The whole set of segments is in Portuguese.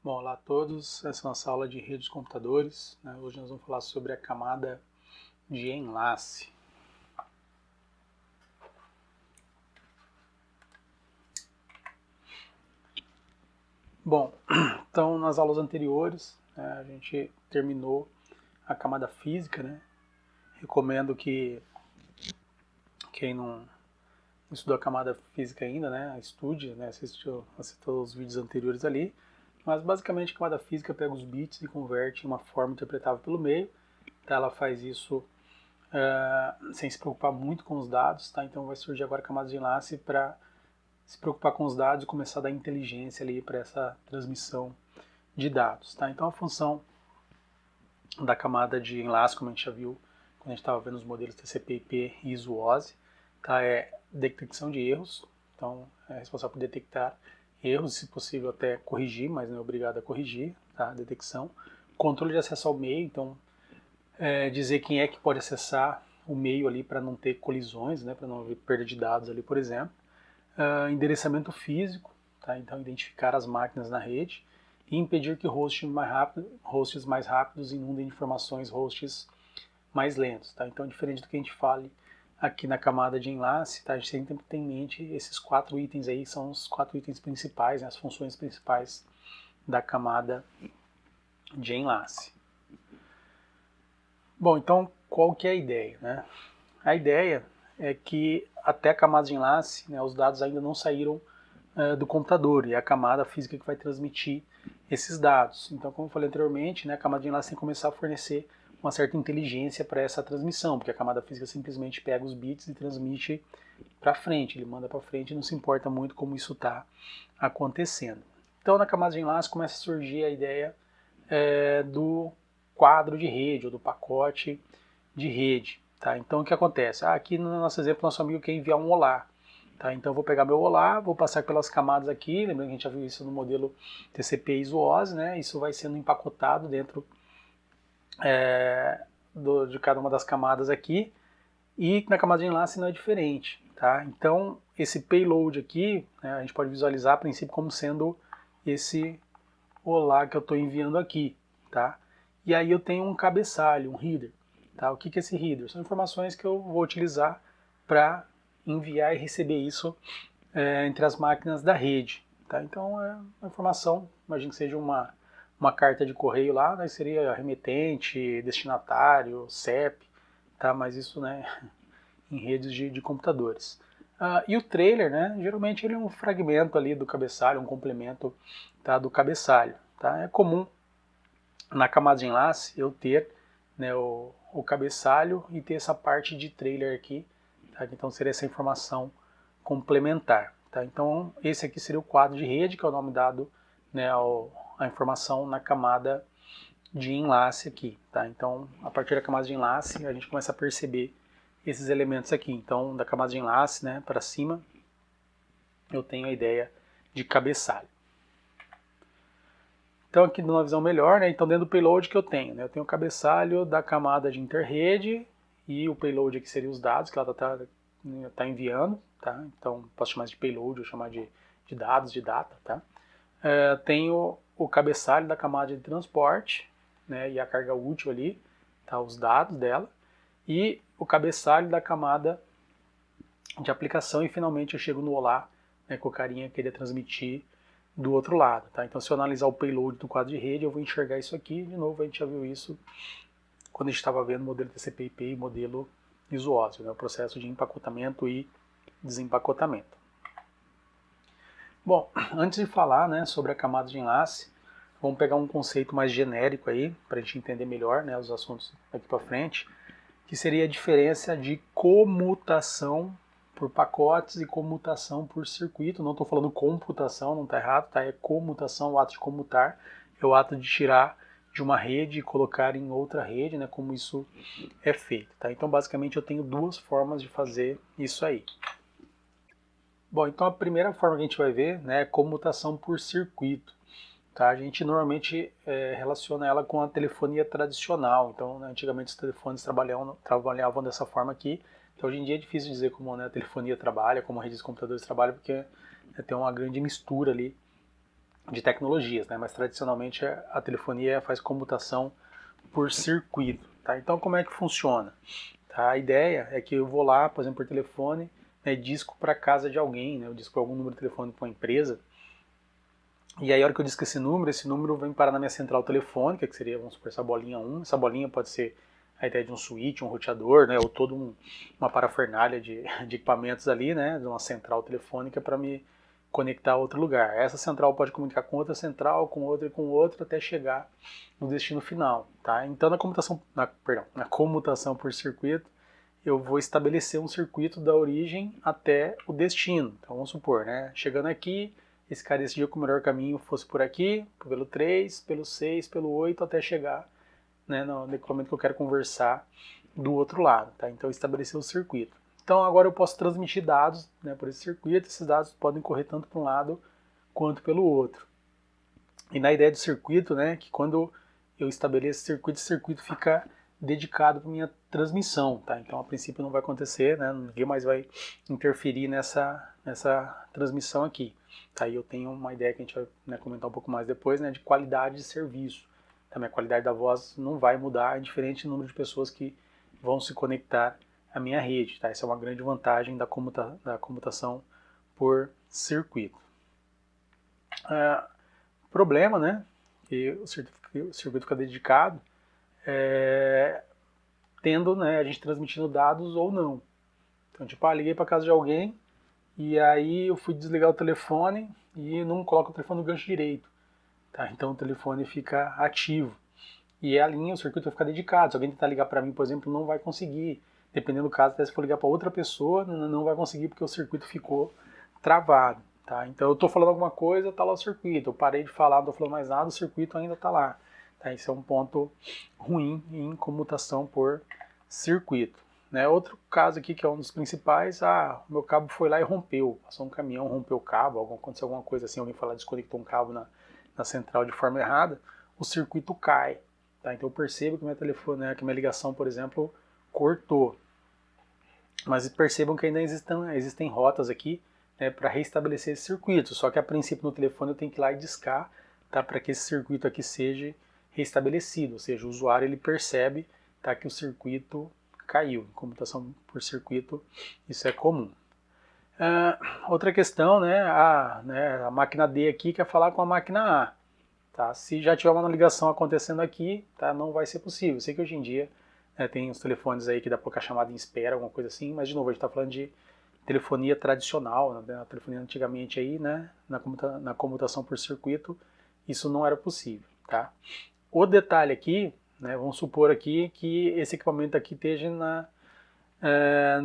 Bom, olá a todos, essa é a nossa aula de redes de computadores, né? Hoje nós vamos falar sobre a camada de enlace. Bom, então nas aulas anteriores a gente terminou a camada física, né? Recomendo que quem não estudou a camada física ainda, né, estude, né, assistiu os vídeos anteriores ali. Mas basicamente a camada física pega os bits e converte em uma forma interpretável pelo meio. Tá? Ela faz isso sem se preocupar muito com os dados, tá? Então vai surgir agora a camada de enlace para se preocupar com os dados e começar a dar inteligência ali para essa transmissão de dados, tá? Então a função da camada de enlace, como a gente já viu quando a gente estava vendo os modelos TCP/IP e ISO-OSI, tá? É detecção de erros, então é responsável por detectar erros, se possível até corrigir, mas não é obrigado a corrigir, tá? Detecção. Controle de acesso ao meio, então dizer quem é que pode acessar o meio ali para não ter colisões, né, para não haver perda de dados ali, por exemplo. Endereçamento físico, tá? Então identificar as máquinas na rede e impedir que hosts mais rápidos inundem informações hosts mais lentos. Tá? Então, diferente do que a gente fale aqui na camada de enlace, tá? A gente sempre tem em mente esses 4 itens aí, são os 4 itens principais, né, as funções principais da camada de enlace. Bom, então qual que é a ideia, né? A ideia é que até a camada de enlace, né, os dados ainda não saíram do computador, e é a camada física que vai transmitir esses dados. Então, como eu falei anteriormente, né, a camada de enlace tem que começar a fornecer uma certa inteligência para essa transmissão, porque a camada física simplesmente pega os bits e transmite para frente, ele manda para frente e não se importa muito como isso está acontecendo. Então, na camada de enlace começa a surgir a ideia do quadro de rede ou do pacote de rede. Tá? Então o que acontece? Aqui no nosso exemplo, nosso amigo quer enviar um olá. Tá? Então eu vou pegar meu olá, vou passar pelas camadas aqui, lembrando que a gente já viu isso no modelo TCP ISO-OSI, né? Isso vai sendo empacotado dentro de cada uma das camadas aqui, e na camada de enlace não é diferente. Tá? Então esse payload aqui, né, a gente pode visualizar a princípio como sendo esse olá que eu estou enviando aqui. Tá? E aí eu tenho um cabeçalho, um header. Tá? O que é esse header? São informações que eu vou utilizar para enviar e receber isso entre as máquinas da rede. Tá? Então é uma informação, imagine que seja uma carta de correio lá, né, seria remetente, destinatário, CEP, tá? Mas isso, né, em redes de computadores. E o trailer, né, geralmente ele é um fragmento ali do cabeçalho, um complemento, tá, do cabeçalho. Tá? É comum na camada de enlace eu ter, né, o cabeçalho e ter essa parte de trailer aqui, tá? Então seria essa informação complementar. Tá? Então esse aqui seria o quadro de rede, que é o nome dado, né, a informação na camada de enlace aqui. Tá? Então a partir da camada de enlace a gente começa a perceber esses elementos aqui. Então da camada de enlace, né, para cima eu tenho a ideia de cabeçalho. Então aqui numa visão melhor, né? Então dentro do payload que eu tenho, né? Eu tenho o cabeçalho da camada de interrede e o payload aqui seria os dados que ela está enviando, tá? Então posso chamar de payload ou chamar de dados, de data, tá? Tenho o cabeçalho da camada de transporte, né? E a carga útil ali, tá? Os dados dela. E o cabeçalho da camada de aplicação e finalmente eu chego no olá, né? Com o carinha que queria transmitir do outro lado. Tá? Então se eu analisar o payload do quadro de rede, eu vou enxergar isso aqui. De novo, a gente já viu isso quando a gente estava vendo o modelo TCP/IP e modelo ISO-OSI, né? O processo de empacotamento e desempacotamento. Bom, antes de falar, né, sobre a camada de enlace, vamos pegar um conceito mais genérico aí, para a gente entender melhor, né, os assuntos daqui para frente, que seria a diferença de comutação por pacotes e comutação por circuito. Não estou falando computação, não está errado, tá? É comutação, o ato de comutar, é o ato de tirar de uma rede e colocar em outra rede, né? Como isso é feito, tá? Então basicamente eu tenho duas formas de fazer isso aí. Bom, então a primeira forma que a gente vai ver, né, é comutação por circuito. Tá? A gente normalmente relaciona ela com a telefonia tradicional. Então, né, antigamente os telefones trabalhavam dessa forma aqui. Então, hoje em dia é difícil dizer como, né, a telefonia trabalha, como a rede de computadores trabalha, porque tem uma grande mistura ali de tecnologias, né? Mas tradicionalmente a telefonia faz comutação por circuito. Tá? Então como é que funciona? Tá? A ideia é que eu vou lá, por exemplo, por telefone, né, disco para casa de alguém, né? Eu disco algum número de telefone para uma empresa, e aí a hora que eu disco esse número vem parar na minha central telefônica, que seria, vamos supor, essa bolinha 1. Essa bolinha pode ser a ideia de um switch, um roteador, né, ou toda uma parafernália de equipamentos ali, né, de uma central telefônica para me conectar a outro lugar. Essa central pode comunicar com outra central, com outra e com outra, até chegar no destino final. Tá? Então na comutação por circuito, eu vou estabelecer um circuito da origem até o destino. Então vamos supor, né, chegando aqui, esse cara decidiu que o melhor caminho fosse por aqui, pelo 3, pelo 6, pelo 8, até chegar, né, no equipamento que eu quero conversar do outro lado. Tá? Então eu estabeleci o circuito. Então agora eu posso transmitir dados, né, por esse circuito. Esses dados podem correr tanto para um lado quanto pelo outro. E na ideia do circuito, né, que quando eu estabeleço esse circuito fica dedicado para minha transmissão. Tá? Então a princípio não vai acontecer, né, ninguém mais vai interferir nessa transmissão aqui. Tá? E eu tenho uma ideia que a gente vai, né, comentar um pouco mais depois, né, de qualidade de serviço. Também a qualidade da voz não vai mudar, indiferente do número de pessoas que vão se conectar à minha rede. Tá? Essa é uma grande vantagem da comutação por circuito. Problema, né, que o circuito fica dedicado, tendo, né, a gente transmitindo dados ou não. Então, tipo, liguei para casa de alguém, e aí eu fui desligar o telefone e não coloco o telefone no gancho direito. Tá? Então o telefone fica ativo. E a linha, o circuito vai ficar dedicado. Se alguém tentar ligar para mim, por exemplo, não vai conseguir. Dependendo do caso, até se for ligar para outra pessoa, não vai conseguir porque o circuito ficou travado. Tá? Então eu estou falando alguma coisa, está lá o circuito. Eu parei de falar, não estou falando mais nada, o circuito ainda está lá. Tá? Isso é um ponto ruim em comutação por circuito. Né? Outro caso aqui que é um dos principais, o meu cabo foi lá e rompeu. Passou um caminhão, rompeu o cabo, aconteceu alguma coisa assim, alguém foi lá, desconectou um cabo na central de forma errada, o circuito cai. Tá? Então eu percebo que que minha ligação, por exemplo, cortou. Mas percebam que ainda existem rotas aqui, né, para restabelecer esse circuito. Só que a princípio no telefone eu tenho que ir lá e discar, tá, para que esse circuito aqui seja restabelecido. Ou seja, o usuário ele percebe, tá, que o circuito caiu. Em computação por circuito isso é comum. Outra questão, né, a máquina D aqui quer falar com a máquina A. Tá? Se já tiver uma ligação acontecendo aqui, tá, não vai ser possível. Eu sei que hoje em dia, né, tem os telefones aí que dá para colocar chamada em espera, alguma coisa assim, mas de novo, a gente está falando de telefonia tradicional, né, a telefonia antigamente aí, né, na comutação por circuito, isso não era possível. Tá? O detalhe aqui, né, vamos supor aqui que esse equipamento aqui esteja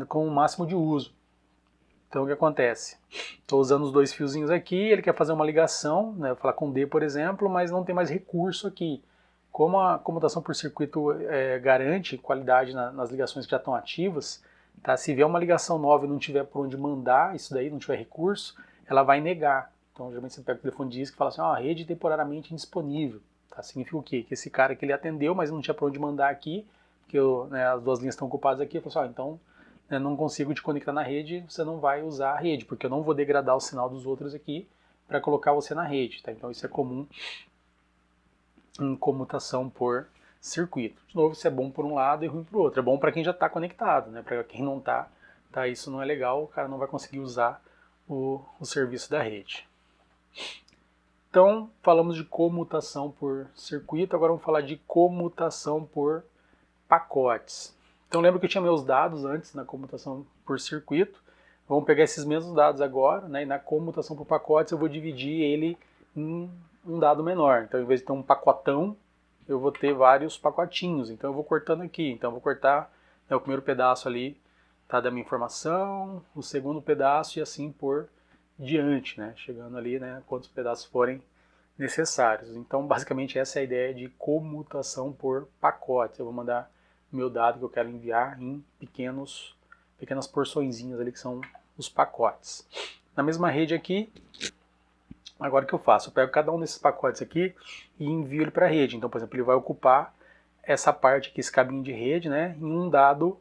com o máximo de uso. Então o que acontece? Estou usando os dois fiozinhos aqui, ele quer fazer uma ligação, né, vou falar com D, por exemplo, mas não tem mais recurso aqui. Como a comutação por circuito garante qualidade nas ligações que já estão ativas, tá? Se vier uma ligação nova e não tiver por onde mandar isso daí, não tiver recurso, ela vai negar. Então geralmente você pega o telefone de disco e fala assim, a rede temporariamente indisponível. Tá? Significa o quê? Que esse cara que ele atendeu, mas não tinha por onde mandar aqui, porque as duas linhas estão ocupadas aqui, ele falou assim, então não consigo te conectar na rede, você não vai usar a rede, porque eu não vou degradar o sinal dos outros aqui para colocar você na rede. Tá? Então isso é comum em comutação por circuito. De novo, isso é bom por um lado e ruim por outro. É bom para quem já está conectado, né? Para quem não está, tá, isso não é legal, o cara não vai conseguir usar o serviço da rede. Então, falamos de comutação por circuito, agora vamos falar de comutação por pacotes. Então lembra que eu tinha meus dados antes na comutação por circuito. Vamos pegar esses mesmos dados agora, né, e na comutação por pacotes eu vou dividir ele em um dado menor. Então, em vez de ter um pacotão, eu vou ter vários pacotinhos. Então eu vou cortando aqui. Então eu vou cortar, né, o primeiro pedaço ali, tá, da minha informação, o segundo pedaço e assim por diante, né, chegando ali, né, quantos pedaços forem necessários. Então basicamente essa é a ideia de comutação por pacotes. Eu vou mandar meu dado que eu quero enviar em pequenas porçõezinhas ali que são os pacotes. Na mesma rede aqui, agora o que eu faço? Eu pego cada um desses pacotes aqui e envio ele para a rede. Então, por exemplo, ele vai ocupar essa parte aqui, esse cabinho de rede, né, em um dado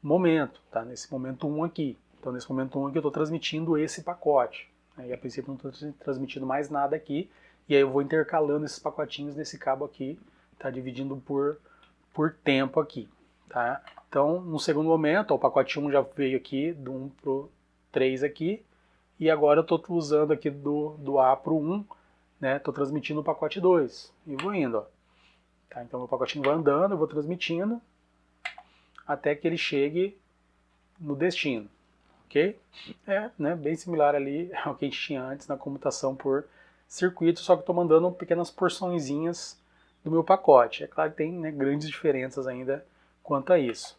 momento, tá? Nesse momento 1 aqui. Então, nesse momento 1 aqui eu estou transmitindo esse pacote. E a princípio não estou transmitindo mais nada aqui. e aí eu vou intercalando esses pacotinhos nesse cabo aqui, tá? Dividindo por tempo aqui, tá? Então, no segundo momento, ó, o pacote 1 já veio aqui, do 1 pro 3 aqui, e agora eu estou usando aqui do A pro 1, né? Estou transmitindo o pacote 2, e vou indo, ó. Tá? Então, meu pacotinho vai andando, eu vou transmitindo, até que ele chegue no destino, ok? É, né, bem similar ali ao que a gente tinha antes na comutação por circuito, só que estou mandando pequenas porçõezinhas do meu pacote. É claro que tem, né, grandes diferenças ainda quanto a isso.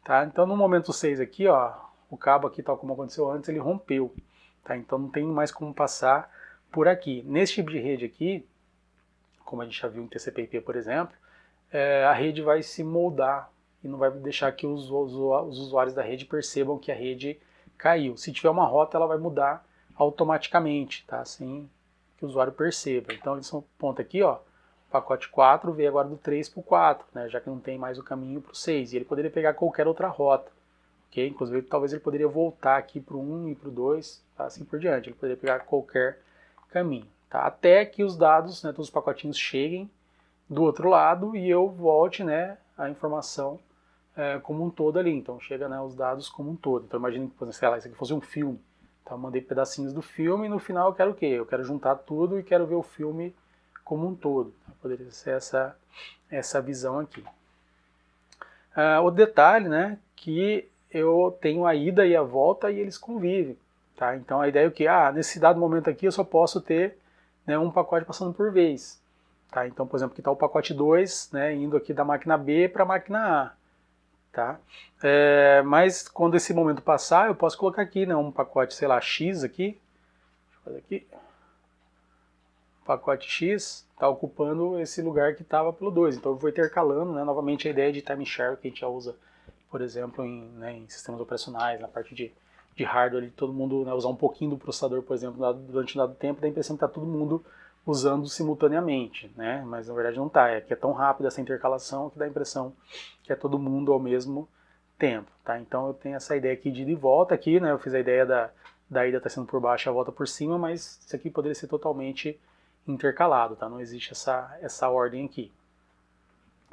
Tá? Então no momento 6 aqui, ó, o cabo aqui, tal como aconteceu antes, ele rompeu. Tá? Então não tem mais como passar por aqui. Nesse tipo de rede aqui, como a gente já viu em TCP/IP, por exemplo, a rede vai se moldar e não vai deixar que os usuários da rede percebam que a rede caiu. Se tiver uma rota, ela vai mudar automaticamente, tá? Sem que o usuário perceba. Então, esse ponto aqui, ó, pacote 4 veio agora do 3 para o 4, né? Já que não tem mais o caminho para o 6. E ele poderia pegar qualquer outra rota, ok? Inclusive, talvez ele poderia voltar aqui para o 1 e para o 2, tá? Assim por diante. Ele poderia pegar qualquer caminho, tá? Até que os dados, né, todos os pacotinhos cheguem do outro lado e eu volte, né, a informação como um todo ali. Então chega, né, os dados como um todo. Então imagine que, por exemplo, sei lá, isso aqui fosse um filme. Então eu mandei pedacinhos do filme e no final eu quero o quê? Eu quero juntar tudo e quero ver o filme como um todo. Poderia ser essa visão aqui. O detalhe, né, que eu tenho a ida e a volta e eles convivem. Tá? Então a ideia é o quê? Nesse dado momento aqui eu só posso ter, né, um pacote passando por vez. Tá? Então, por exemplo, aqui está o pacote 2, né, indo aqui da máquina B para a máquina A. Tá? Mas quando esse momento passar, eu posso colocar aqui, né, um pacote, sei lá, X aqui. Deixa eu fazer aqui. O pacote X está ocupando esse lugar que estava pelo 2. Então eu vou intercalando, né, novamente a ideia de time share que a gente já usa, por exemplo, em sistemas operacionais, na parte de hardware, todo mundo, né, usar um pouquinho do processador, por exemplo, durante um dado tempo, dá a impressão que está todo mundo usando simultaneamente, né? Mas na verdade não está, que é tão rápida essa intercalação que dá a impressão que é todo mundo ao mesmo tempo, tá? Então eu tenho essa ideia aqui de ir e volta aqui, né? Eu fiz a ideia da ida tá sendo por baixo e a volta por cima, mas isso aqui poderia ser totalmente intercalado, tá? Não existe essa ordem aqui.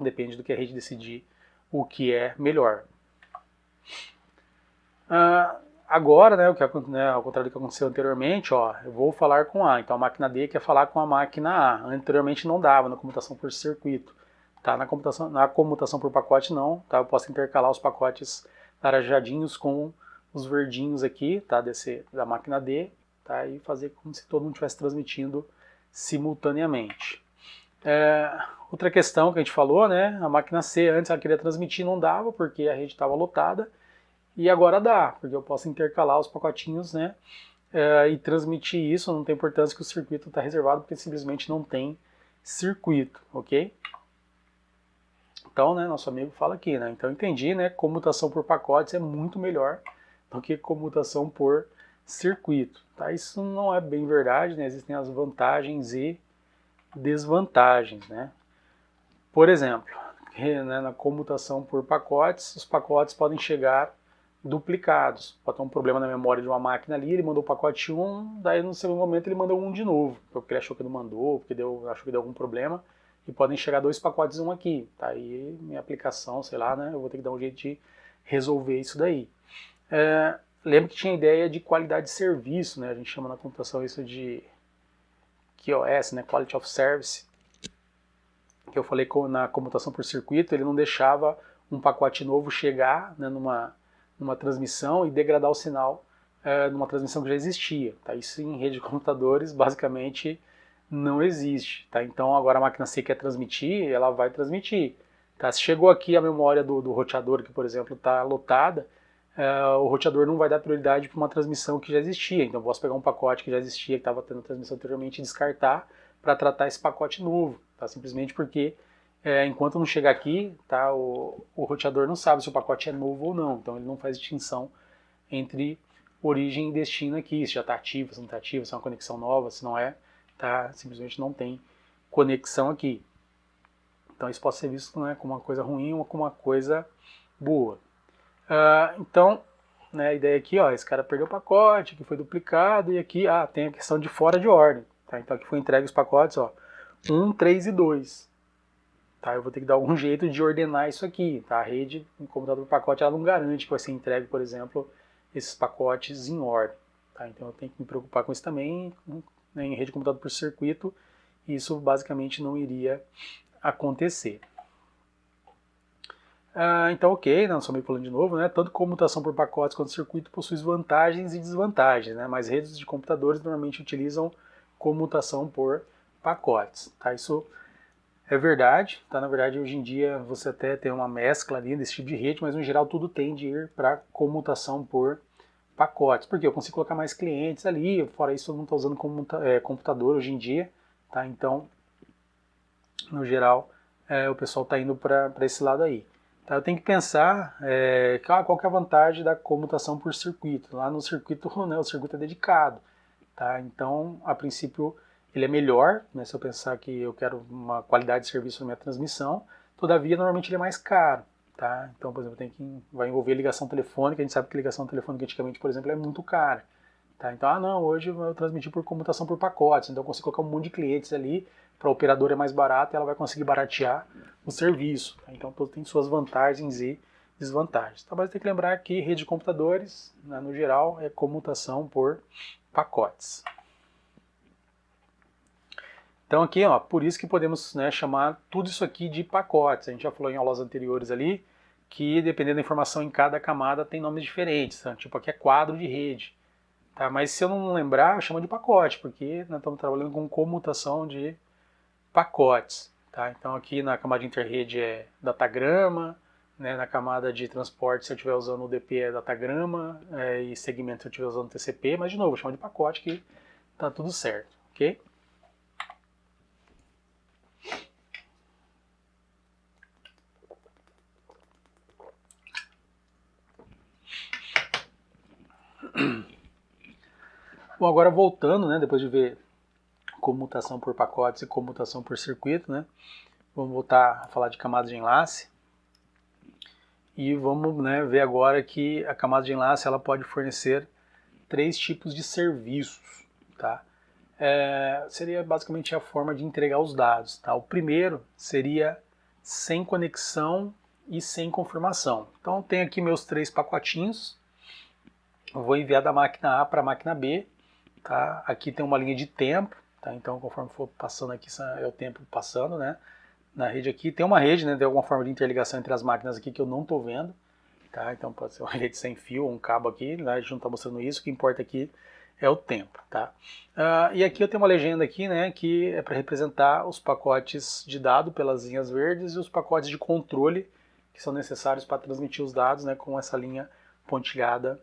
Depende do que a rede decidir o que é melhor. Agora, né, ao contrário do que aconteceu anteriormente, ó, eu vou falar com A. Então a máquina D quer falar com a máquina A. Anteriormente não dava na comutação por circuito. Tá? Na comutação por pacote não. Tá? Eu posso intercalar os pacotes laranjadinhos com os verdinhos aqui, tá? Da máquina D, tá? E fazer como se todo mundo estivesse transmitindo simultaneamente. Outra questão que a gente falou, né? A máquina C antes ela queria transmitir, não dava porque a rede estava lotada. E agora dá, porque eu posso intercalar os pacotinhos, né, e transmitir isso. Não tem importância que o circuito está reservado, porque simplesmente não tem circuito, ok? Então, né, nosso amigo fala aqui, né, então entendi, né, comutação por pacotes é muito melhor do que comutação por circuito. Tá? Isso não é bem verdade, né, existem as vantagens e desvantagens, né. Por exemplo, né, na comutação por pacotes, os pacotes podem chegar duplicados. Pode ter um problema na memória de uma máquina ali, ele mandou o pacote 1, daí no segundo momento ele mandou um de novo, porque ele achou que não mandou, porque achou que deu algum problema, e podem chegar 2 pacotes um aqui. Tá aí minha aplicação, sei lá, né? Eu vou ter que dar um jeito de resolver isso daí. Lembro que tinha ideia de qualidade de serviço, né? A gente chama na computação isso de QoS, né? Quality of Service, que eu falei na comutação por circuito, ele não deixava um pacote novo chegar, né, numa transmissão e degradar o sinal numa transmissão que já existia. Tá? Isso em rede de computadores basicamente não existe. Tá? Então agora a máquina C quer transmitir, ela vai transmitir. Tá? Se chegou aqui a memória do roteador, que por exemplo está lotada, o roteador não vai dar prioridade para uma transmissão que já existia. Então eu posso pegar um pacote que já existia, que estava tendo transmissão anteriormente, e descartar para tratar esse pacote novo. Tá? Simplesmente porque enquanto não chegar aqui, tá, o roteador não sabe se o pacote é novo ou não, então ele não faz distinção entre origem e destino aqui, se já está ativo, se não está ativo, se é uma conexão nova, se não é, tá, simplesmente não tem conexão aqui. Então isso pode ser visto, né, como uma coisa ruim ou como uma coisa boa. Então, né, a ideia aqui, ó, esse cara perdeu o pacote, que foi duplicado, e aqui tem a questão de fora de ordem. Tá? Então aqui foi entregue os pacotes, ó, 1, 3 e 2. Tá? Eu vou ter que dar algum jeito de ordenar isso aqui. Tá? A rede, o computador por pacote, ela não garante que vai ser entregue, por exemplo, esses pacotes em ordem. Tá? Então eu tenho que me preocupar com isso também, né, em rede de computador por circuito, isso basicamente não iria acontecer. Então, ok, não sou meio pulando de novo, né? Tanto comutação por pacotes quanto circuito possui vantagens e desvantagens, né? Mas redes de computadores normalmente utilizam comutação por pacotes, tá? Isso é verdade, tá? Na verdade, hoje em dia você até tem uma mescla ali desse tipo de rede, mas no geral tudo tende a ir para comutação por pacotes, porque eu consigo colocar mais clientes ali, fora isso eu não estou usando computador hoje em dia, tá? Então, no geral, o pessoal está indo para esse lado aí. Tá, eu tenho que pensar qual que é a vantagem da comutação por circuito. Lá no circuito, né, o circuito é dedicado. Tá? Então, a princípio, ele é melhor, né, se eu pensar que eu quero uma qualidade de serviço na minha transmissão. Todavia, normalmente ele é mais caro. Tá? Então, por exemplo, vai envolver ligação telefônica. A gente sabe que ligação telefônica antigamente, por exemplo, é muito cara. Tá? Então, não, hoje eu vou transmitir por comutação por pacotes. Então, eu consigo colocar um monte de clientes ali. Para a operadora é mais barato e ela vai conseguir baratear o serviço. Tá? Então, tem suas vantagens e desvantagens. Tá? Mas tem que lembrar que rede de computadores, né, no geral, é comutação por pacotes. Então aqui, ó, por isso que podemos, né, chamar tudo isso aqui de pacotes. A gente já falou em aulas anteriores ali que, dependendo da informação em cada camada, tem nomes diferentes. Tá? Tipo, aqui é quadro de rede. Tá? Mas se eu não lembrar, eu chamo de pacote, porque nós estamos trabalhando com comutação de pacotes. Tá? Então aqui na camada de interrede é datagrama, né? Na camada de transporte, se eu estiver usando o DP, é datagrama, e segmento se eu estiver usando TCP, mas de novo, chama de pacote que tá tudo certo, ok? Bom, agora voltando, né, depois de ver comutação por pacotes e comutação por circuito, né, vamos voltar a falar de camadas de enlace. E vamos, né, ver agora que a camada de enlace ela pode fornecer 3 tipos de serviços. Tá? Seria basicamente a forma de entregar os dados. Tá? O primeiro seria sem conexão e sem confirmação. Então tem aqui meus 3 pacotinhos. Eu vou enviar da máquina A para a máquina B. Tá? Aqui tem uma linha de tempo. Tá? Então conforme for passando aqui, é o tempo passando, né? Na rede aqui tem uma rede, né, de alguma forma de interligação entre as máquinas aqui que eu não estou vendo, tá? Então pode ser uma rede sem fio, um cabo aqui, né? A gente não está mostrando isso, o que importa aqui é o tempo, tá? E aqui eu tenho uma legenda aqui, né, que é para representar os pacotes de dado pelas linhas verdes e os pacotes de controle que são necessários para transmitir os dados, né, com essa linha pontilhada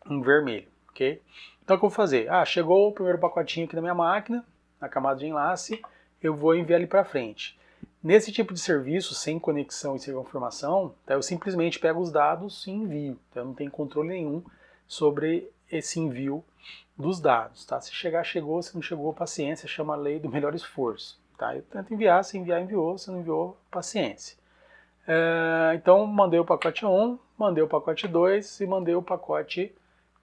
em vermelho, ok? Então o que eu vou fazer? Chegou o primeiro pacotinho aqui na minha máquina, na camada de enlace, eu vou enviar ele para frente. Nesse tipo de serviço, sem conexão e sem confirmação, tá, eu simplesmente pego os dados e envio. Tá? Eu não tenho controle nenhum sobre esse envio dos dados. Tá? Se chegar, chegou. Se não chegou, paciência. Chama a lei do melhor esforço. Tá? Eu tento enviar. Se enviar, enviou. Se não enviou, paciência. Então, mandei o pacote 1, mandei o pacote 2 e mandei o pacote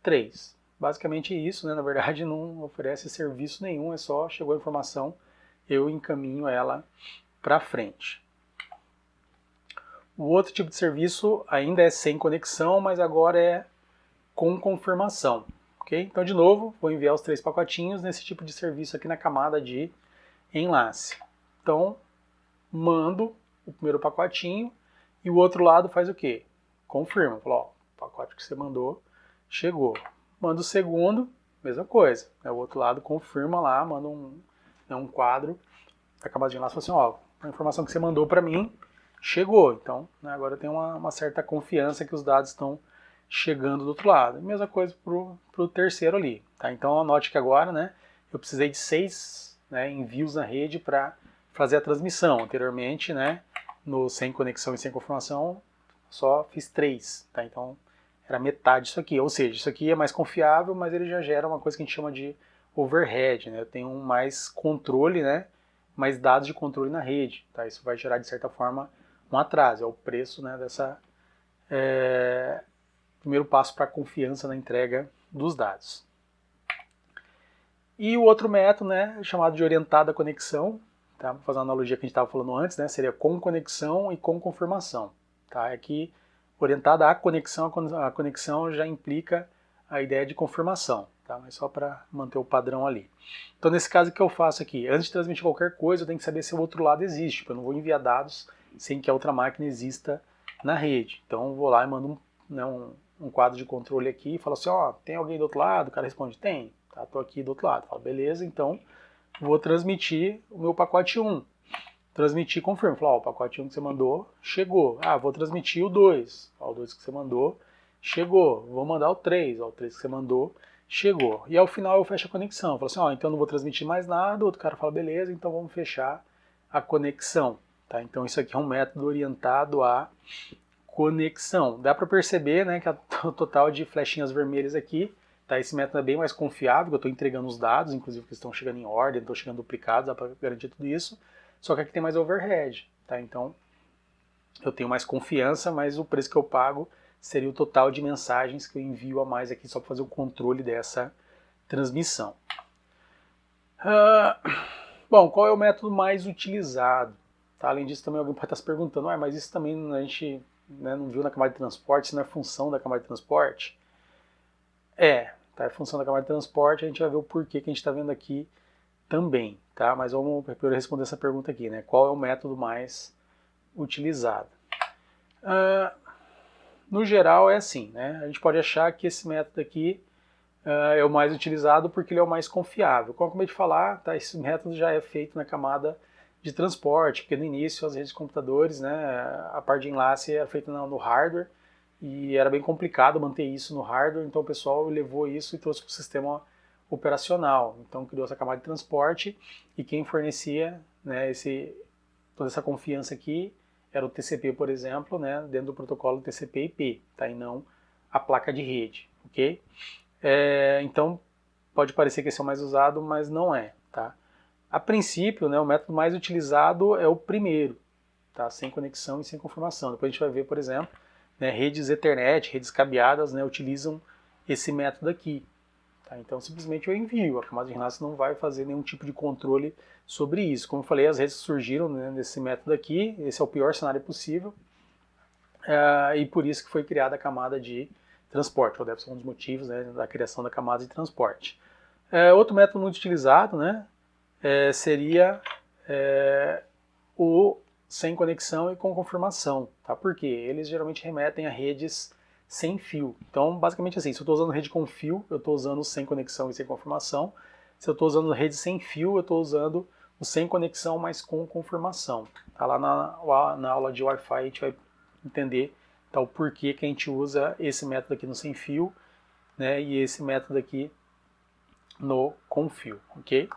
3. Basicamente isso, né? Na verdade, não oferece serviço nenhum. É só chegou a informação, eu encaminho ela para frente. O outro tipo de serviço ainda é sem conexão, mas agora é com confirmação. Okay? Então, de novo, vou enviar os 3 pacotinhos nesse tipo de serviço aqui na camada de enlace. Então, mando o primeiro pacotinho e o outro lado faz o quê? Confirma. Fala, ó, o pacote que você mandou chegou. Manda o segundo, mesma coisa. O outro lado confirma lá, manda um quadro da camada de enlace e fala assim, ó, a informação que você mandou para mim chegou. Então, né, agora tem uma certa confiança que os dados estão chegando do outro lado. Mesma coisa para o terceiro ali. Tá? Então, anote que agora, né, eu precisei de 6, né, envios na rede para fazer a transmissão. Anteriormente, né, no sem conexão e sem confirmação, só fiz 3. Tá? Então, era metade disso aqui. Ou seja, isso aqui é mais confiável, mas ele já gera uma coisa que a gente chama de overhead. Né? Eu tenho mais controle, né, mais dados de controle na rede. Tá? Isso vai gerar, de certa forma, um atraso. É o preço, né, dessa primeiro passo para a confiança na entrega dos dados. E o outro método, né, chamado de orientada conexão, tá? Vou fazer uma analogia que a gente estava falando antes, né, seria com conexão e com confirmação. Tá? Aqui, orientada à conexão, a conexão já implica a ideia de confirmação, tá? Mas só para manter o padrão ali. Então, nesse caso, o que eu faço aqui? Antes de transmitir qualquer coisa, eu tenho que saber se o outro lado existe, porque eu não vou enviar dados sem que a outra máquina exista na rede. Então, eu vou lá e mando um quadro de controle aqui e falo assim, ó, tem alguém do outro lado? O cara responde, tem. Tá, tô aqui do outro lado. Falo, beleza, então vou transmitir o meu pacote 1. Transmitir, confirma. Falo, ó, o pacote 1 que você mandou chegou. Ah, vou transmitir o 2. Ó, o 2 que você mandou chegou. Vou mandar o 3. Ó, o 3 que você mandou chegou. E ao final eu fecho a conexão. Falo assim, ó, então não vou transmitir mais nada. O outro cara fala, beleza, então vamos fechar a conexão. Tá? Então isso aqui é um método orientado à conexão. Dá para perceber, né, que o total de flechinhas vermelhas aqui, tá? Esse método é bem mais confiável, eu estou entregando os dados, inclusive que estão chegando em ordem, estão chegando duplicados, dá para garantir tudo isso. Só que aqui tem mais overhead, tá? Então eu tenho mais confiança, mas o preço que eu pago seria o total de mensagens que eu envio a mais aqui só para fazer o controle dessa transmissão. Bom, qual é o método mais utilizado? Tá? Além disso, também alguém pode estar se perguntando, mas isso também a gente, né, não viu na camada de transporte, isso não é função da camada de transporte? Tá? É função da camada de transporte, a gente vai ver o porquê que a gente está vendo aqui também, tá? Mas vamos primeiro responder essa pergunta aqui, né? Qual é o método mais utilizado? No geral é assim, né? A gente pode achar que esse método aqui é o mais utilizado porque ele é o mais confiável. Como eu acabei de falar, tá? Esse método já é feito na camada de transporte, porque no início as redes de computadores, né, a parte de enlace era feita no hardware e era bem complicado manter isso no hardware, então o pessoal levou isso e trouxe para o sistema operacional. Então criou essa camada de transporte e quem fornecia, né, toda essa confiança aqui era o TCP, por exemplo, né, dentro do protocolo TCP/IP, tá, e não a placa de rede, ok? Então pode parecer que esse é o mais usado, mas não é, tá? A princípio, né, o método mais utilizado é o primeiro, tá? Sem conexão e sem confirmação. Depois a gente vai ver, por exemplo, né, redes Ethernet, redes cabeadas, né, utilizam esse método aqui. Tá? Então simplesmente eu envio, a camada de enlace não vai fazer nenhum tipo de controle sobre isso. Como eu falei, as redes surgiram, né, nesse método aqui, esse é o pior cenário possível, e por isso que foi criada a camada de transporte, ou deve ser um dos motivos, né, da criação da camada de transporte. Outro método muito utilizado, né, seria o sem conexão e com confirmação, tá? Porque eles geralmente remetem a redes sem fio. Então, basicamente assim, se eu estou usando rede com fio, eu estou usando sem conexão e sem confirmação. Se eu estou usando rede sem fio, eu estou usando o sem conexão, mas com confirmação. Tá lá na aula de Wi-Fi a gente vai entender, tá, o porquê que a gente usa esse método aqui no sem fio, né, e esse método aqui no com fio, ok?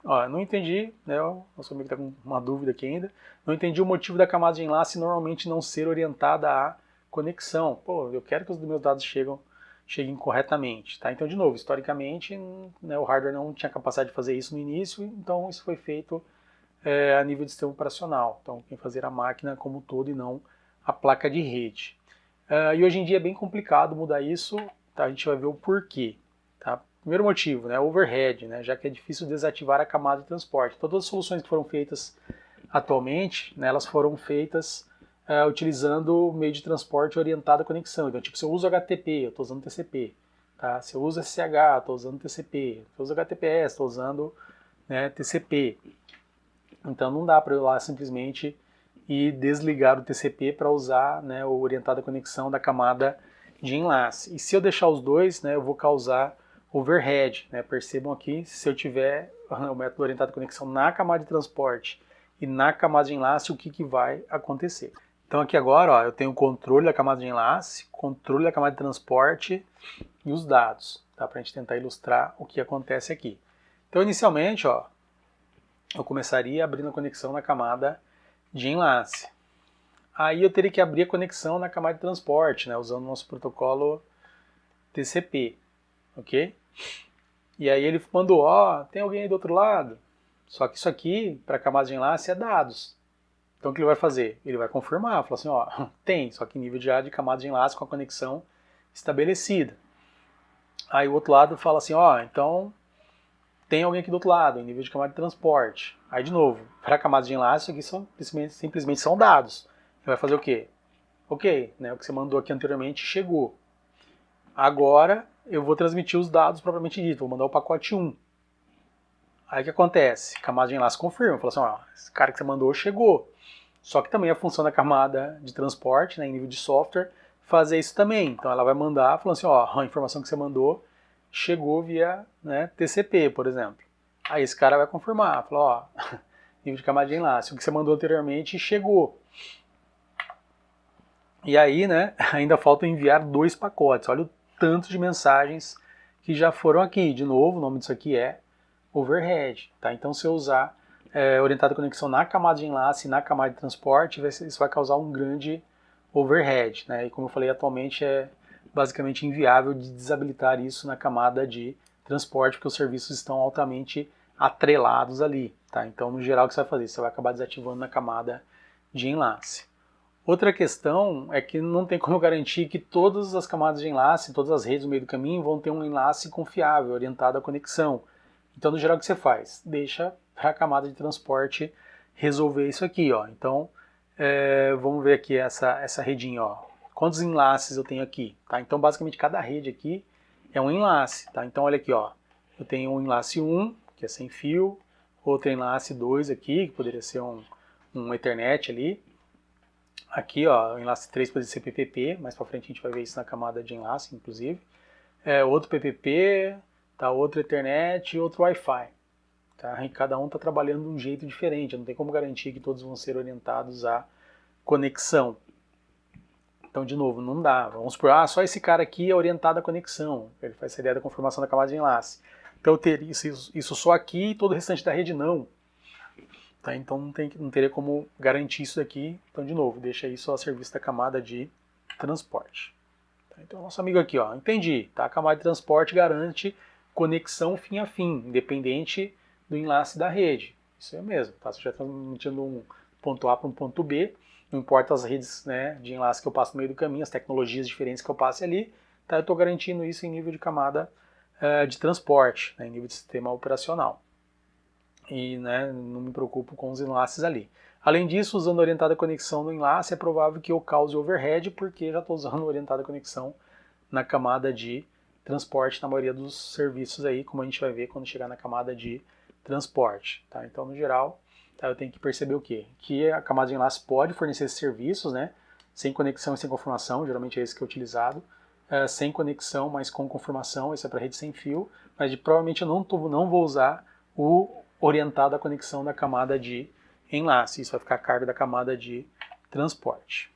Ó, não entendi, né, o nosso amigo está com uma dúvida aqui ainda, não entendi o motivo da camada de enlace normalmente não ser orientada à conexão. Pô, eu quero que os meus dados cheguem corretamente, tá? Então, de novo, historicamente, né, o hardware não tinha capacidade de fazer isso no início, então isso foi feito a nível de sistema operacional. Então, quem fazia era a máquina como um todo e não a placa de rede. E hoje em dia é bem complicado mudar isso, tá? A gente vai ver o porquê, tá? Primeiro motivo, né, overhead, né, já que é difícil desativar a camada de transporte. Então, todas as soluções que foram feitas atualmente, né, elas foram feitas utilizando o meio de transporte orientado à conexão. Então, tipo, se eu uso HTTP, eu estou usando TCP. Tá? Se eu uso SSH, estou usando TCP. Se eu uso HTTPS, estou usando, né, TCP. Então, não dá para eu lá simplesmente ir desligar o TCP para usar, né, o orientado à conexão da camada de enlace. E se eu deixar os dois, né, eu vou causar overhead, né? Percebam aqui, se eu tiver o método orientado à conexão na camada de transporte e na camada de enlace, o que vai acontecer. Então aqui agora, ó, eu tenho o controle da camada de enlace, controle da camada de transporte e os dados, tá? Para a gente tentar ilustrar o que acontece aqui. Então inicialmente, ó, eu começaria abrindo a conexão na camada de enlace. Aí eu teria que abrir a conexão na camada de transporte, né? Usando o nosso protocolo TCP, ok? E aí ele mandou, ó, tem alguém aí do outro lado? Só que isso aqui, para a camada de enlace, é dados. Então o que ele vai fazer? Ele vai confirmar, falar assim, ó, tem, só que nível já de camada de enlace com a conexão estabelecida. Aí o outro lado fala assim, ó, então tem alguém aqui do outro lado, em nível de camada de transporte. Aí de novo, para a camada de enlace, isso aqui simplesmente são dados. Você vai fazer o quê? Ok, né, o que você mandou aqui anteriormente chegou. Agora eu vou transmitir os dados propriamente dito, vou mandar o pacote 1. Aí o que acontece? A camada de enlace confirma, fala assim, ó, esse cara que você mandou chegou. Só que também a função da camada de transporte, né, em nível de software, fazer isso também. Então ela vai mandar, falando assim, ó, a informação que você mandou chegou via, né, TCP, por exemplo. Aí esse cara vai confirmar, fala, ó, nível de camada de enlace, o que você mandou anteriormente chegou. E aí, né, ainda falta enviar 2 pacotes. Olha o tanto de mensagens que já foram aqui. De novo, o nome disso aqui é overhead. Tá? Então, se eu usar orientado à conexão na camada de enlace e na camada de transporte, isso vai causar um grande overhead. Né? E como eu falei, atualmente é basicamente inviável de desabilitar isso na camada de transporte, porque os serviços estão altamente atrelados ali. Tá? Então, no geral, o que você vai fazer? Você vai acabar desativando na camada de enlace. Outra questão é que não tem como garantir que todas as camadas de enlace, todas as redes no meio do caminho vão ter um enlace confiável, orientado à conexão. Então, no geral, o que você faz? Deixa para a camada de transporte resolver isso aqui. Ó. Então, vamos ver aqui essa redinha. Ó. Quantos enlaces eu tenho aqui? Tá? Então, basicamente, cada rede aqui é um enlace. Tá? Então, olha aqui. Ó. Eu tenho um enlace 1, que é sem fio, outro enlace 2 aqui, que poderia ser um Ethernet ali. Aqui, ó, o enlace 3 pode ser PPP, mais para frente a gente vai ver isso na camada de enlace, inclusive. Outro PPP, tá, outro Ethernet e outro Wi-Fi. Tá? E cada um está trabalhando de um jeito diferente, não tem como garantir que todos vão ser orientados à conexão. Então, de novo, não dá. Vamos supor, só esse cara aqui é orientado à conexão. Ele faz essa ideia da confirmação da camada de enlace. Então, eu teria isso só aqui e todo o restante da rede não. Tá, então não teria como garantir isso aqui. Então, de novo, deixa isso a serviço da camada de transporte. Tá, então, nosso amigo aqui, ó, entendi. Tá, a camada de transporte garante conexão fim a fim, independente do enlace da rede. Isso é mesmo. Tá? Você já está transmitindo um ponto A para um ponto B, não importa as redes, né, de enlace que eu passo no meio do caminho, as tecnologias diferentes que eu passe ali, tá? Eu estou garantindo isso em nível de camada de transporte, né, em nível de sistema operacional. E, né, não me preocupo com os enlaces ali. Além disso, usando orientada conexão no enlace, é provável que eu cause overhead, porque já estou usando orientada conexão na camada de transporte na maioria dos serviços aí, como a gente vai ver quando chegar na camada de transporte. Tá? Então, no geral, tá, eu tenho que perceber o quê? Que a camada de enlace pode fornecer esses serviços, né, sem conexão e sem confirmação, geralmente é esse que é utilizado, sem conexão, mas com confirmação, isso é para rede sem fio, mas provavelmente eu não vou usar o orientado à conexão da camada de enlace. Isso vai ficar a cargo da camada de transporte.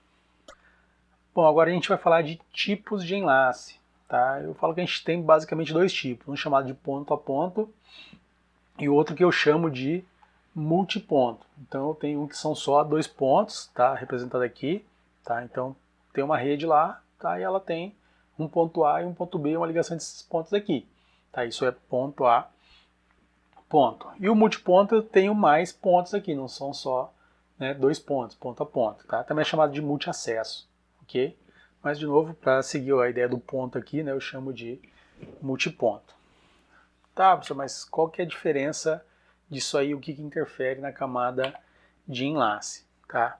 Bom, agora a gente vai falar de tipos de enlace. Tá? Eu falo que a gente tem basicamente 2 tipos, um chamado de ponto a ponto e outro que eu chamo de multiponto. Então eu tenho um que são só 2 pontos, tá? Representado aqui. Tá? Então tem uma rede lá, tá? E ela tem um ponto A e um ponto B, uma ligação desses pontos aqui. Tá? Isso é ponto A, ponto. E o multiponto eu tenho mais pontos aqui, não são só, né, 2 pontos, ponto a ponto. Tá? Também é chamado de multiacesso, ok? Mas, de novo, para seguir a ideia do ponto aqui, né, eu chamo de multiponto. Tá, professor, mas qual que é a diferença disso aí, o que interfere na camada de enlace? Tá?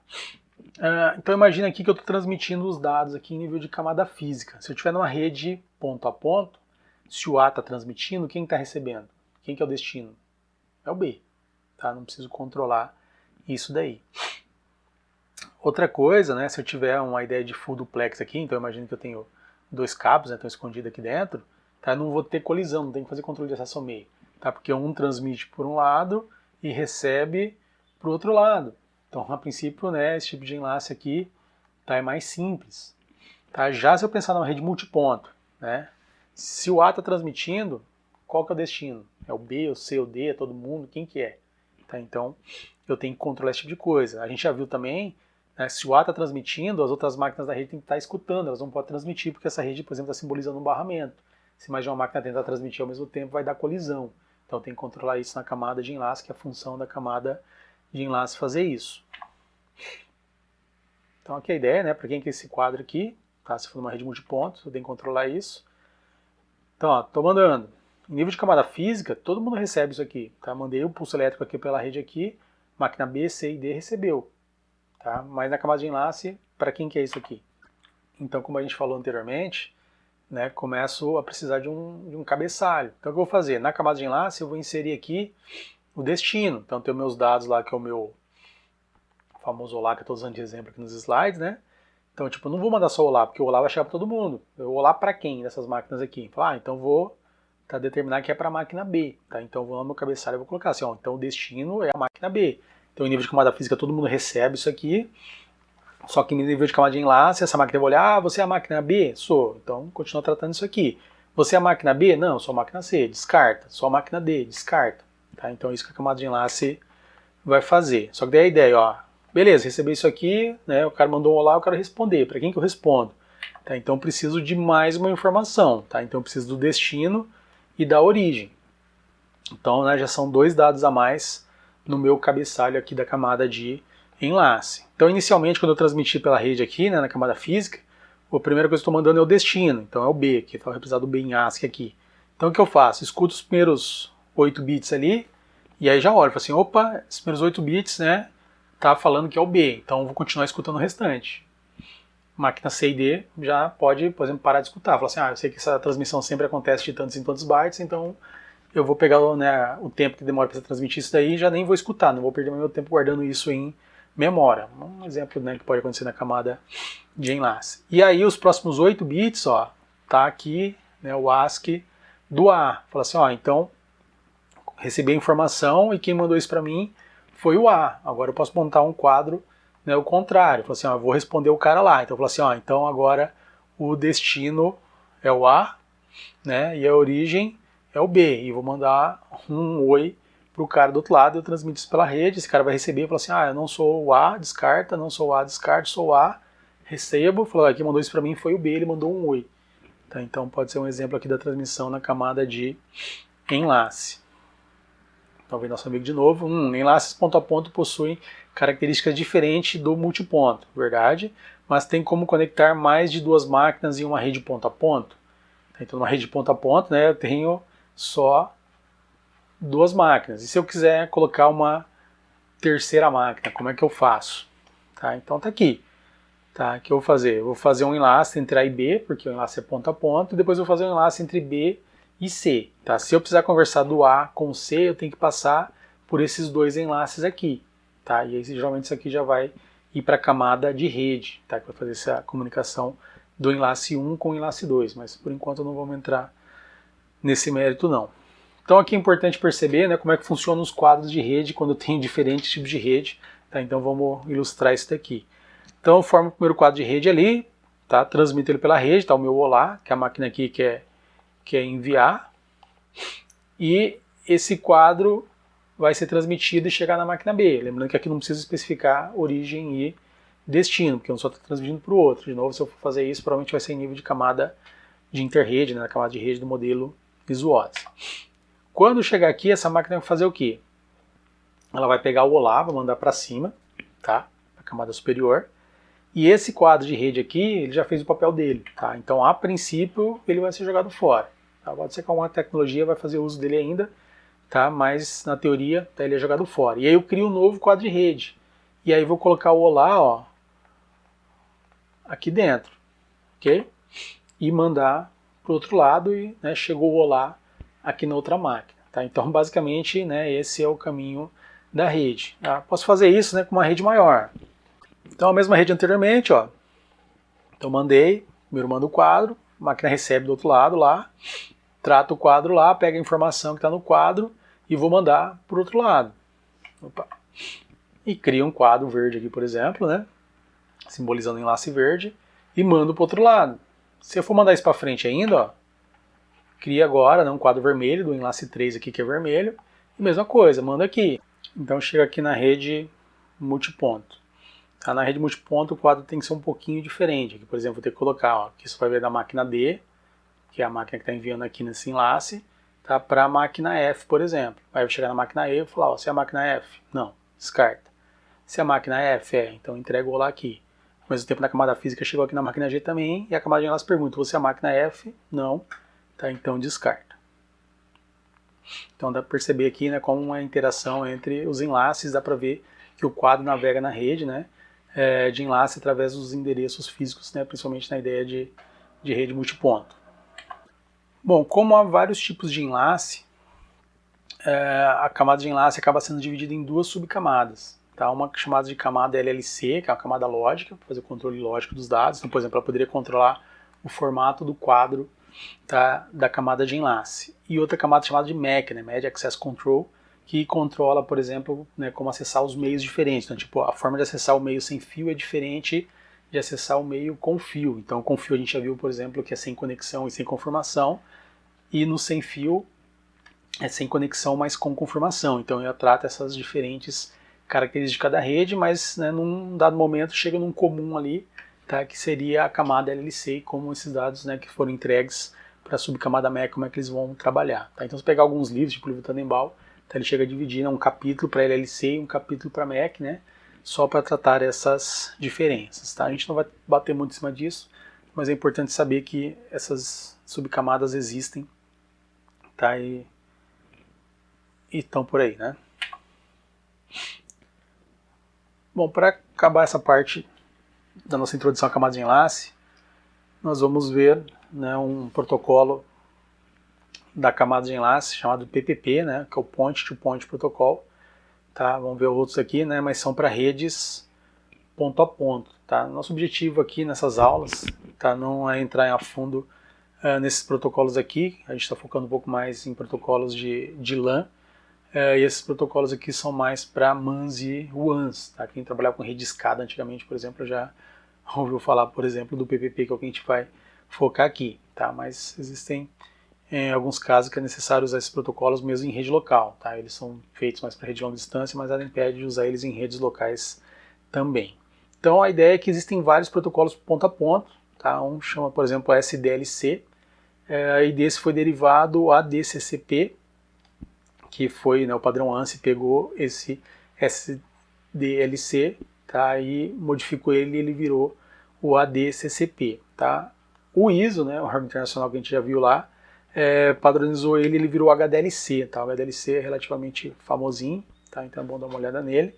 Então imagina aqui que eu estou transmitindo os dados aqui em nível de camada física. Se eu estiver numa rede ponto a ponto, se o A está transmitindo, quem está recebendo? Quem que é o destino? É o B. Tá? Não preciso controlar isso daí. Outra coisa, né, se eu tiver uma ideia de full duplex aqui, então imagina que eu tenho 2 cabos, né, estão escondidos aqui dentro, tá? Eu não vou ter colisão, não tenho que fazer controle de acesso ao meio. Tá? Porque um transmite por um lado e recebe para o outro lado. Então, a princípio, né, esse tipo de enlace aqui tá, é mais simples. Tá? Já se eu pensar numa rede multiponto, né, se o A está transmitindo, qual que é o destino? É o B, o C, o D, é todo mundo? Quem que é? Tá? Então, eu tenho que controlar esse tipo de coisa. A gente já viu também, né, se o A está transmitindo, as outras máquinas da rede têm que estar escutando, elas não podem transmitir, porque essa rede, por exemplo, está simbolizando um barramento. Se mais de uma máquina tentar transmitir ao mesmo tempo, vai dar colisão. Então, tem que controlar isso na camada de enlace, que é a função da camada de enlace fazer isso. Então, aqui a ideia, né, para quem quer esse quadro aqui, tá? Se for uma rede multiponto, eu tenho que controlar isso. Então, ó, tô mandando. Em nível de camada física, todo mundo recebe isso aqui, tá? Mandei o pulso elétrico aqui pela rede aqui, máquina B, C e D recebeu, tá? Mas na camada de enlace, para quem que é isso aqui? Então, como a gente falou anteriormente, né, começo a precisar de um cabeçalho. Então, o que eu vou fazer? Na camada de enlace, eu vou inserir aqui o destino. Então, tem os meus dados lá, que é o meu famoso olá, que eu estou usando de exemplo aqui nos slides, né? Então, tipo, eu não vou mandar só o olá, porque o olá vai chegar para todo mundo. Eu vou olá para quem dessas máquinas aqui? Falar, então vou determinar que é para a máquina B, tá? Então, eu vou lá no meu cabeçalho e vou colocar assim, ó, então o destino é a máquina B. Então, em nível de camada física, todo mundo recebe isso aqui. Só que em nível de camada de enlace, essa máquina vai olhar, você é a máquina B? Sou. Então, continua tratando isso aqui. Você é a máquina B? Não, sou a máquina C. Descarta. Sou a máquina D. Descarta. Tá? Então, isso que a camada de enlace vai fazer. Só que daí a ideia, ó, beleza, recebi isso aqui, né, o cara mandou um olá, eu quero responder. Para quem que eu respondo? Tá? Então, eu preciso de mais uma informação. Tá? Então, eu preciso do destino e da origem. Então, né, já são 2 dados a mais no meu cabeçalho aqui da camada de enlace. Então, inicialmente, quando eu transmiti pela rede aqui, né, na camada física, a primeira coisa que eu estou mandando é o destino. Então, é o B, que está representado o B em ASCII aqui. Então, o que eu faço? Escuto os primeiros 8 bits ali, e aí já olho, falo assim, opa, esses primeiros 8 bits, né, tá falando que é o B, então eu vou continuar escutando o restante. Máquina C e D já pode, por exemplo, parar de escutar. Fala assim, eu sei que essa transmissão sempre acontece de tantos em tantos bytes, então eu vou pegar, né, o tempo que demora para transmitir isso daí e já nem vou escutar, não vou perder meu tempo guardando isso em memória. Um exemplo, né, que pode acontecer na camada de enlace. E aí os próximos 8 bits, ó, tá aqui, né, o ASCII do A. Fala assim, ó, então recebi a informação e quem mandou isso para mim foi o A. Agora eu posso montar um quadro, né, o contrário. Fala assim, ó, eu vou responder o cara lá. Então eu falo assim, ó, então agora o destino é o A, né, e a origem é o B, e vou mandar um oi pro cara do outro lado, eu transmito isso pela rede, esse cara vai receber e fala assim, eu não sou o A, descarta, não sou o A, descarta, sou o A, recebo, falou, quem mandou isso para mim foi o B, ele mandou um oi. Tá, então pode ser um exemplo aqui da transmissão na camada de enlace. Então vem nosso amigo de novo, enlaces ponto a ponto possuem características diferentes do multiponto, verdade? Mas tem como conectar mais de 2 máquinas em uma rede ponto a ponto. Então, numa rede ponto a ponto, né, eu tenho só 2 máquinas. E se eu quiser colocar uma terceira máquina, como é que eu faço? Tá, então tá aqui. Tá, o que eu vou fazer? Eu vou fazer um enlace entre A e B, porque o enlace é ponto a ponto, e depois eu vou fazer um enlace entre B e C. Tá? Se eu precisar conversar do A com C, eu tenho que passar por esses 2 enlaces aqui. Tá? E aí, geralmente isso aqui já vai ir para a camada de rede, tá? Que vai fazer essa comunicação do enlace 1 com o enlace 2, mas por enquanto não vamos entrar nesse mérito não. Então aqui é importante perceber, né, como é que funcionam os quadros de rede quando eu tenho diferentes tipos de rede. Tá? Então vamos ilustrar isso daqui. Então eu formo o primeiro quadro de rede ali, tá? Transmito ele pela rede, tá? O meu olá, que é a máquina aqui quer enviar, e esse quadro vai ser transmitido e chegar na máquina B. Lembrando que aqui não precisa especificar origem e destino, porque um só está transmitindo para o outro. De novo, se eu for fazer isso, provavelmente vai ser em nível de camada de interrede, né, na camada de rede do modelo SWOT. Quando chegar aqui, essa máquina vai fazer o quê? Ela vai pegar o olá, vai mandar para cima, tá? A camada superior. E esse quadro de rede aqui, ele já fez o papel dele, tá? Então, a princípio, ele vai ser jogado fora. Tá? Pode ser que alguma tecnologia vai fazer uso dele ainda, tá? Mas na teoria, tá, ele é jogado fora. E aí eu crio um novo quadro de rede. E aí vou colocar o olá, ó, aqui dentro, ok? E mandar para o outro lado e, né, chegou o olá aqui na outra máquina. Tá? Então, basicamente, né, esse é o caminho da rede. Tá? Posso fazer isso, né, com uma rede maior. Então, a mesma rede anteriormente, ó. Então, mandei, primeiro mando o quadro, a máquina recebe do outro lado lá, trata o quadro lá, pega a informação que está no quadro e vou mandar para o outro lado. Opa. E cria um quadro verde aqui, por exemplo, né? Simbolizando o enlace verde, e mando para o outro lado. Se eu for mandar isso para frente ainda, ó, cria agora, né, um quadro vermelho do enlace 3 aqui que é vermelho, e mesma coisa, mando aqui. Então chega aqui na rede multiponto. Tá? Na rede multiponto o quadro tem que ser um pouquinho diferente. Aqui, por exemplo, vou ter que colocar, ó, que isso vai vir da máquina D, que é a máquina que está enviando aqui nesse enlace, tá, para a máquina F, por exemplo. Aí eu vou chegar na máquina E e falar, ó, se é a máquina F? Não, descarta. Se a máquina F então entrego lá aqui. Ao mesmo tempo na camada física chegou aqui na máquina G também, e a camada de enlace pergunta, você é a máquina F? Não. tá? Então descarta. Então dá para perceber aqui, né, como uma interação entre os enlaces, dá para ver que o quadro navega na rede, né, de enlace através dos endereços físicos, né, principalmente na ideia de rede multiponto. Bom, como há vários tipos de enlace, a camada de enlace acaba sendo dividida em duas subcamadas. Tá? Uma chamada de camada LLC, que é uma camada lógica, para fazer o controle lógico dos dados. Então, por exemplo, ela poderia controlar o formato do quadro, tá, da camada de enlace. E outra camada chamada de MAC, né, Media Access Control, que controla, por exemplo, né, como acessar os meios diferentes. Então, tipo, a forma de acessar o meio sem fio é diferente de acessar o meio com fio. Então, com fio a gente já viu, por exemplo, que é sem conexão e sem confirmação, e no sem fio é sem conexão, mas com confirmação. Então, ela trata essas diferentes características de cada rede, mas, né, num dado momento chega num comum ali, tá, que seria a camada LLC, como esses dados, né, que foram entregues para a subcamada MAC, como é que eles vão trabalhar. Tá? Então, se pegar alguns livros, tipo o livro Tannenbaum, tá, ele chega a dividir, né, um capítulo para LLC e um capítulo para MAC, né, só para tratar essas diferenças. Tá? A gente não vai bater muito em cima disso, mas é importante saber que essas subcamadas existem, tá, e estão por aí, né? Bom, para acabar essa parte da nossa introdução à camada de enlace, nós vamos ver, né, um protocolo da camada de enlace chamado PPP, né, que é o Point to Point Protocol. Tá? Vamos ver outros aqui, né, mas são para redes ponto a ponto. Tá? Nosso objetivo aqui nessas aulas, tá, não é entrar a fundo nesses protocolos aqui. A gente está focando um pouco mais em protocolos de LAN. E esses protocolos aqui são mais para MANs e WANs. Tá? Quem trabalhava com rede escada antigamente, por exemplo, já ouviu falar, por exemplo, do PPP, que é o que a gente vai focar aqui. Tá? Mas existem alguns casos que é necessário usar esses protocolos mesmo em rede local. Tá? Eles são feitos mais para rede de longa distância, mas nada impede de usar eles em redes locais também. Então a ideia é que existem vários protocolos ponto a ponto. Tá? Um chama, por exemplo, SDLC, e desse foi derivado o ADCCP, que foi, né, o padrão ANSI pegou esse SDLC, tá, e modificou ele e ele virou o ADCCP. Tá. O ISO, né, o órgão internacional que a gente já viu lá, padronizou ele e ele virou HDLC. Tá. O HDLC é relativamente famosinho, tá, então é bom dar uma olhada nele.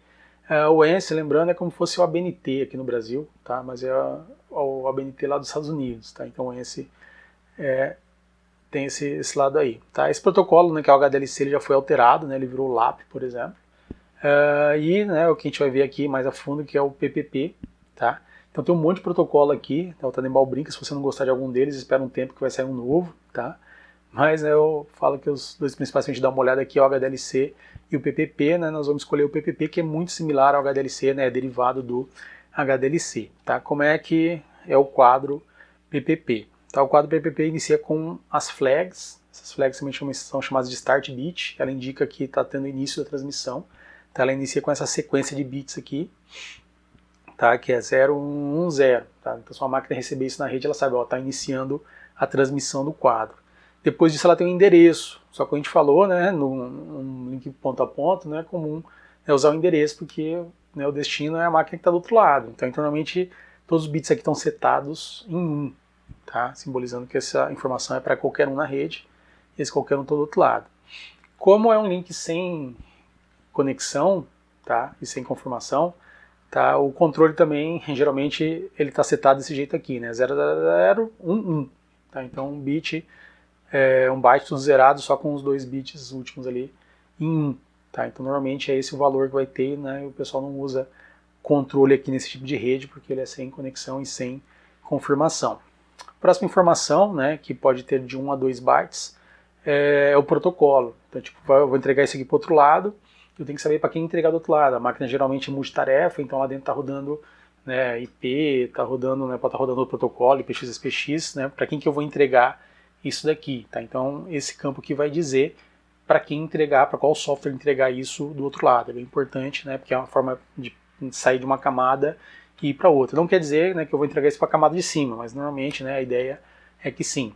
O ANSI, lembrando, é como se fosse o ABNT aqui no Brasil, tá, mas é o ABNT lá dos Estados Unidos. Tá, então o ANSI tem esse lado aí. Tá? Esse protocolo, né, que é o HDLC, ele já foi alterado, né, ele virou o LAP, por exemplo. E, né, o que a gente vai ver aqui mais a fundo, que é o PPP. Tá? Então tem um monte de protocolo aqui, tá? O Tannenbaum brinca, se você não gostar de algum deles, espera um tempo que vai sair um novo. Tá? Mas, né, eu falo que os dois principais que a gente dá uma olhada aqui é o HDLC e o PPP. Né? Nós vamos escolher o PPP, que é muito similar ao HDLC, né, é derivado do HDLC. Tá? Como é que é o quadro PPP? Tá, o quadro PPP inicia com as flags. Essas flags também são chamadas de start bit. Ela indica que está tendo início da transmissão. Tá, ela inicia com essa sequência de bits aqui, tá, que é 0, 1, 1, 0. Tá? Então, se uma máquina receber isso na rede, ela sabe, está iniciando a transmissão do quadro. Depois disso, ela tem um endereço. Só que a gente falou, né, num link ponto a ponto, não é comum, né, usar o endereço, porque, né, o destino é a máquina que está do outro lado. Então, normalmente, todos os bits aqui estão setados em 1. Tá? Simbolizando que essa informação é para qualquer um na rede, e esse qualquer um está do outro lado. Como é um link sem conexão, tá? E sem confirmação, tá? O controle também, geralmente, ele está setado desse jeito aqui, né? 00, 11. Tá? Então, um bit, um byte tudo zerado, só com os 2 bits últimos ali em 1. Tá? Então, normalmente, é esse o valor que vai ter, né? E o pessoal não usa controle aqui nesse tipo de rede, porque ele é sem conexão e sem confirmação. Próxima informação, né, que pode ter de 1 a 2 bytes, é o protocolo. Então, tipo, eu vou entregar isso aqui para o outro lado, eu tenho que saber para quem entregar do outro lado. A máquina geralmente é multitarefa, então lá dentro está rodando, né, IP, está rodando, né, pode estar rodando o protocolo, IPX, SPX, né, para quem que eu vou entregar isso daqui. Tá? Então, esse campo aqui vai dizer para quem entregar, para qual software entregar isso do outro lado. É bem importante, né, porque é uma forma de sair de uma camada e ir para outra. Não quer dizer, né, que eu vou entregar isso para a camada de cima, mas normalmente, né, a ideia é que sim.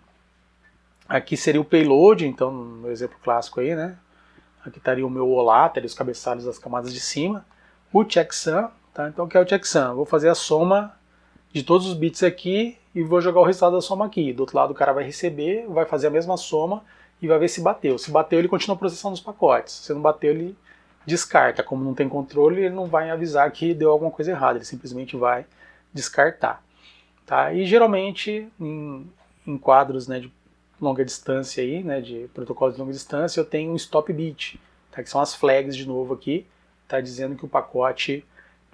Aqui seria o payload, então no exemplo clássico aí, né, aqui estaria o meu OLA, teria os cabeçalhos das camadas de cima. O checksum, tá? Então o que é o checksum? Eu vou fazer a soma de todos os bits aqui e vou jogar o resultado da soma aqui. Do outro lado o cara vai receber, vai fazer a mesma soma e vai ver se bateu. Se bateu, ele continua processando os pacotes. Se não bateu, ele descarta. Como não tem controle, ele não vai avisar que deu alguma coisa errada, ele simplesmente vai descartar. Tá? E geralmente em quadros, né, de longa distância aí, né, de protocolos de longa distância, eu tenho um stop bit, tá, que são as flags de novo aqui, tá, dizendo que o pacote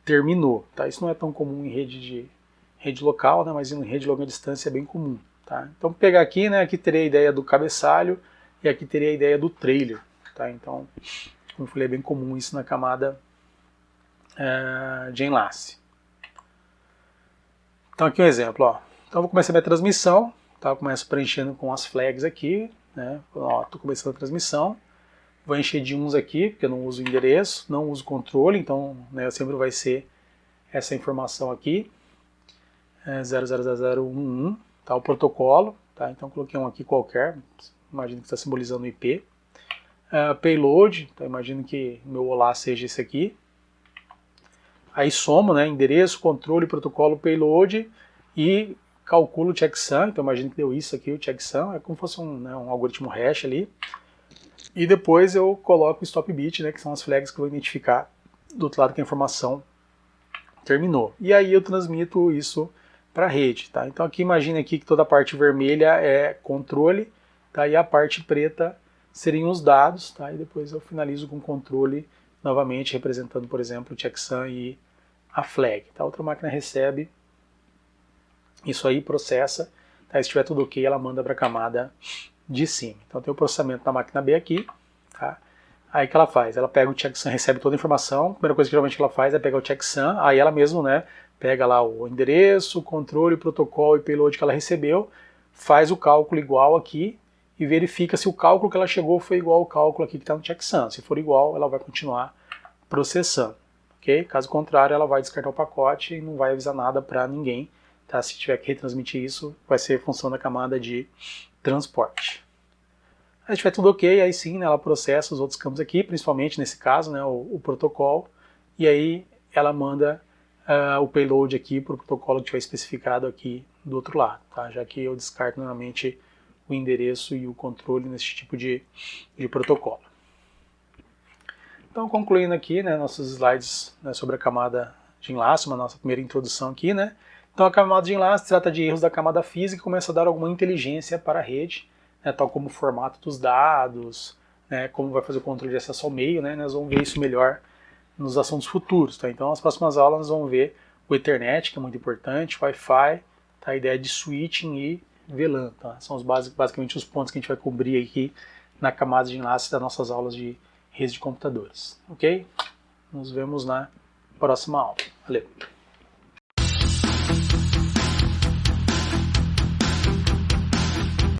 terminou. Tá? Isso não é tão comum em rede local, né, mas em rede de longa distância é bem comum. Tá? Então, vou pegar aqui, né, aqui teria a ideia do cabeçalho e aqui teria a ideia do trailer. Tá? Então, como eu falei, é bem comum isso na camada de enlace. Então, aqui um exemplo. Ó. Então, eu vou começar minha transmissão. Tá? Eu começo preenchendo com as flags aqui. Né? Estou começando a transmissão. Vou encher de uns aqui, porque eu não uso endereço, não uso controle, então, né, sempre vai ser essa informação aqui. 00011, tá, o protocolo, tá, então coloquei um aqui qualquer, imagino que está simbolizando o IP. Payload, então imagino que meu olá seja esse aqui. Aí somo, né, endereço, controle, protocolo, payload e calculo o checksum, então imagino que deu isso aqui, o checksum, é como se fosse um algoritmo hash ali. E depois eu coloco o stop bit, né, que são as flags que eu vou identificar do outro lado que a informação terminou. E aí eu transmito isso para a rede. Tá? Então aqui imagine aqui que toda a parte vermelha é controle, tá? E a parte preta seriam os dados. Tá? E depois eu finalizo com controle novamente, representando, por exemplo, o checksum e a flag. Tá? A outra máquina recebe isso aí, processa. Tá? Se estiver tudo ok, ela manda para a camada de cima. Então tem o processamento na máquina B aqui. Tá? Aí o que ela faz? Ela pega o checksum, recebe toda a informação. A primeira coisa que geralmente ela faz é pegar o checksum, aí ela mesmo, né, pega lá o endereço, o controle, o protocolo e payload que ela recebeu, faz o cálculo igual aqui e verifica se o cálculo que ela chegou foi igual ao cálculo aqui que está no checksum. Se for igual, ela vai continuar processando. Okay? Caso contrário, ela vai descartar o pacote e não vai avisar nada para ninguém. Tá? Se tiver que retransmitir isso, vai ser função da camada de transporte. Se tiver tudo ok, aí sim, né, ela processa os outros campos aqui, principalmente nesse caso, né, o protocolo, e aí ela manda o payload aqui para o protocolo que tiver especificado aqui do outro lado, tá? Já que eu descarto normalmente o endereço e o controle nesse tipo de protocolo. Então, concluindo aqui, né, nossos slides, né, sobre a camada de enlace, uma nossa primeira introdução aqui, né? Então, a camada de enlace trata de erros da camada física e começa a dar alguma inteligência para a rede, né, tal como o formato dos dados, né, como vai fazer o controle de acesso ao meio, né, nós vamos ver isso melhor nos assuntos futuros. Tá? Então, nas próximas aulas nós vamos ver o Ethernet, que é muito importante, o Wi-Fi, tá? A ideia de switching e VLAN. Tá? São basicamente os pontos que a gente vai cobrir aqui na camada de enlace das nossas aulas de rede de computadores. Ok? Nos vemos na próxima aula. Valeu!